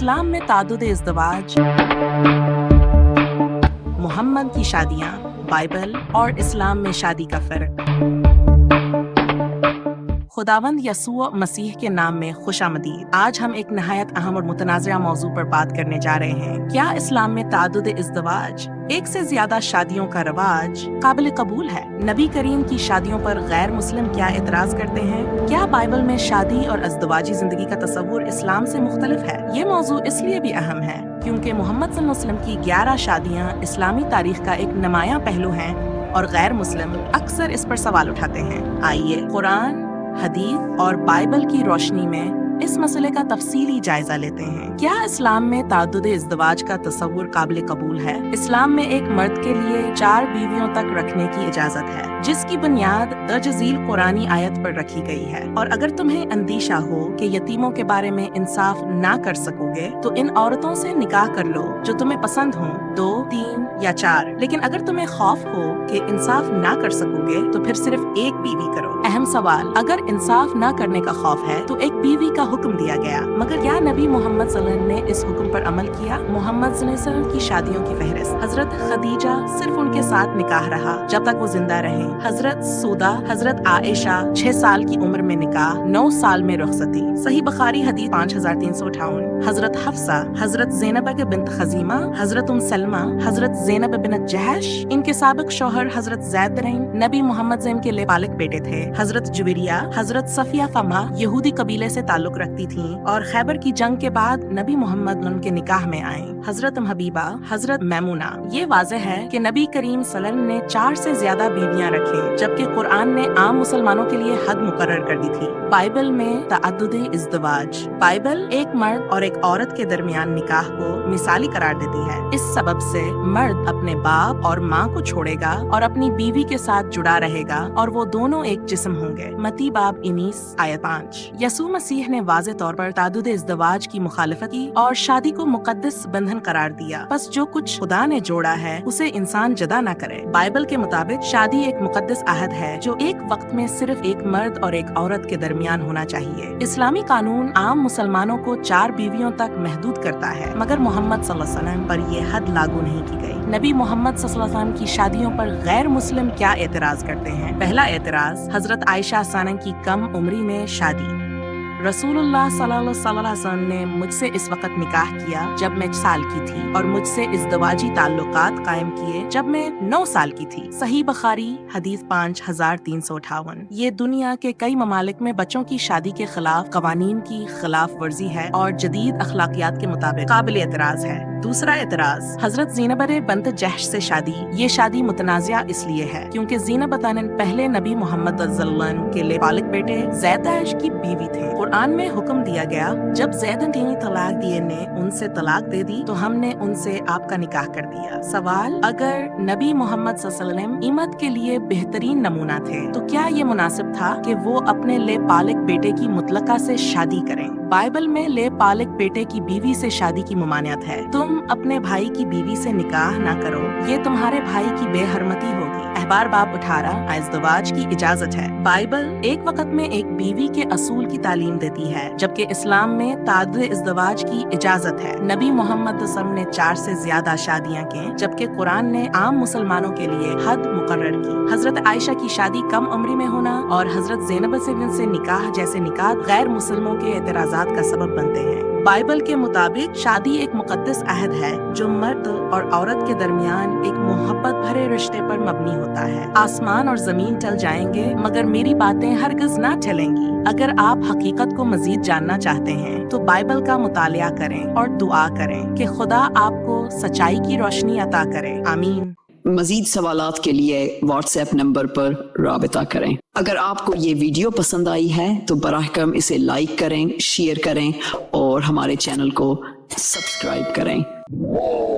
इस्लाम में तादुद इज़्दिवाज, मोहम्मद की शादियाँ, बाइबल और इस्लाम में शादी का फ़र्क। खुदावंद यसुअ मसीह के नाम में खुशामदीद। आज हम एक नहायत अहम और मुतनाज़िआ मौजू पर बात करने जा रहे हैं। क्या इस्लाम में तादुद इज़्दिवाज, एक से ज्यादा शादियों का रवाज, काबिल कबूल है? नबी करीम की शादियों पर गैर मुस्लिम क्या एतराज करते हैं? क्या बाइबल में शादी और अज़दवाजी जिंदगी का तस्वुर इस्लाम से मुख्तलिफ है? ये मौजू इसलिए भी अहम है क्योंकि मोहम्मद सल्लल्लाहु अलैहि वसल्लम की 11 शादियाँ इस्लामी तारीख का एक नुमायां पहलू हैं और गैर मुस्लिम अक्सर इस पर सवाल उठाते हैं। आइए कुरान, हदीस और बाइबल की रोशनी में इस मसले का तफसीली जायजा लेते हैं। क्या इस्लाम में तादुद इज़्दिवाज का तस्वुर काबिल कबूल है? इस्लाम में एक मर्द के लिए 4 बीवियों तक रखने की इजाजत है, जिसकी बुनियाद दजजील कुरानी आयत पर रखी गई है। और अगर तुम्हें अंदेशा हो कि यतीमों के बारे में इंसाफ ना कर सकोगे तो इन औरतों से निकाह कर लो जो तुम्हें पसंद हो, 2, 3 या 4। लेकिन अगर तुम्हें खौफ हो कि इंसाफ ना कर सकोगे तो फिर सिर्फ एक बीवी करो। अहम सवाल, अगर इंसाफ ना करने का खौफ है तो एक बीवी का हुक्म दिया गया, मगर क्या नबी मोहम्मद सल्लल्लाहु अलैहि वसल्लम ने इस हुक्म पर अमल किया? मोहम्मद सल्लल्लाहु अलैहि वसल्लम की शादियों की फहरिस्त। हजरत खदीजा सिर्फ उनके साथ निकाह रहा जब तक वो जिंदा रहे। हजरत सौदा, हजरत आयशा 6 साल की उम्र में निकाह, 9 साल में रुखसती। सही बुखारी हदीस 5358। हजरत हफ्सा, हजरत ज़ैनब के बिन्त खजीमा, हजरत सलमा, हजरत ज़ैनब बिन जहश, इनके साबिक शौहर हजरत ज़ैद नबी मोहम्मद के लेपालिक बेटे थे। हजरत जुवेरिया, हजरत सफिया फमा यहूदी कबीले से ताल्लुक रखती थीं और खैबर की जंग के बाद नबी मोहम्मद उनके निकाह में आए। हजरत हबीबा, हजरत मैमुना। ये वाज़ेह है कि नबी करीम सल्लल्लाहु अलैहि वसल्लम ने 4 से ज्यादा बीवियां रखी, जबकि कुरान ने आम मुसलमानों के लिए हद मुकर्रर कर दी थी। बाइबल में ताअद्दुद इज़्दिवाज। बाइबल एक मर्द और एक औरत के दरमियान निकाह को मिसाली करार देती है। इस सबब से मर्द अपने बाप और माँ को छोड़ेगा और अपनी बीवी के साथ जुड़ा रहेगा और वो दोनों एक जिस्म होंगे। मती बाब 19 आयत 5। यसू मसीह ने वाज़े तौर पर ताअद्दुद इज़्दिवाज की मुखालफत की और शादी को मुक़द्दस बंधन करार दिया। बस जो कुछ खुदा ने जोड़ा है उसे इंसान जुदा न करे। बाइबल के मुताबिक शादी एक मुक़द्दस अहद है जो एक वक्त में सिर्फ एक मर्द और एक औरत के दरमियान होना चाहिए। इस्लामी कानून आम मुसलमानों को 4 बीवियों तक महदूद करता है, मगर मोहम्मद सल्लल्लाहु अलैहि वसल्लम पर यह हद लागू नहीं की गई। नबी मोहम्मद सल्लल्लाहु अलैहि वसल्लम की शादियों पर गैर मुस्लिम क्या एतराज करते हैं? पहला एतराज, हजरत आयशा सानन की कम उम्री में शादी। रसूलुल्लाह सल्लल्लाहु अलैहि वसल्लम ने मुझसे इस वक्त निकाह किया जब मैं 6 साल की थी और मुझसे इज़्दिवाजी ताल्लुकात कायम किए जब मैं 9 साल की थी। सही बुखारी हदीस 5358। ये दुनिया के कई ममालिक में बच्चों की शादी के खिलाफ कवानीन की खिलाफ वर्जी है और जदीद अखलाकियात के मुताबिक काबिल एतराज है। दूसरा एतराज, हजरत ज़ैनब बिन्त जहश से शादी। ये शादी मुतनाज़िआ इसलिए है क्योंकि ज़ैनब पहले नबी मोहम्मद सल्लल्लाहु अलैहि वसल्लम के लेपालिक बेटे ज़ैद की बीवी थे। कुरान में हुक्म दिया गया, जब ज़ैद ने तलाक दिए ने उनसे तलाक दे दी तो हमने उनसे आपका निकाह कर दिया। सवाल, अगर नबी मोहम्मद सल्लल्लाहु अलैहि वसल्लम इमत के लिए बेहतरीन नमूना थे तो क्या ये मुनासिब था कि वो अपने लेपालिक बेटे की मुतलका से शादी करें? बाइबल में लेपालिक बेटे की बीवी से शादी की ममानियत है। तुम अपने भाई की बीवी से निकाह ना करो, ये तुम्हारे भाई की बेहरमती होगी। अहबार बाब 18 इज़्दिवाज की इजाजत है। बाइबल एक वक्त में एक बीवी के असूल की तालीम देती है, जबकि इस्लाम में ताअद्दुद इज़्दिवाज की इजाजत है। नबी मोहम्मद सल्लल्लाहु अलैहि वसल्लम ने 4 से ज्यादा शादियां की, जबकि कुरान ने आम मुसलमानों के लिए हद मुकर्रर की। हजरत आयशा की शादी कम उम्री में होना और हजरत ज़ैनब से निकाह जैसे निकाह गैर मुसलमों के एतराजात का सबब बनते हैं। बाइबल के मुताबिक शादी एक मुक़द्दस अहद है जो मर्द और औरत के दरमियान एक मोहब्बत भरे रिश्ते पर मबनी होता है। आसमान और जमीन चल जाएंगे मगर मेरी बातें हरगिज़ ना चलेंगी। अगर आप हकीकत को मजीद जानना चाहते हैं तो बाइबल का मुतालिया करें और दुआ करें कि खुदा आपको सच्चाई की रोशनी अता करे। आमीन। मजीद सवालात के लिए व्हाट्सएप नंबर पर राबिता करें। अगर आपको ये वीडियो पसंद आई है तो बराह करम इसे लाइक करें, शेयर करें और हमारे चैनल को सब्सक्राइब करें।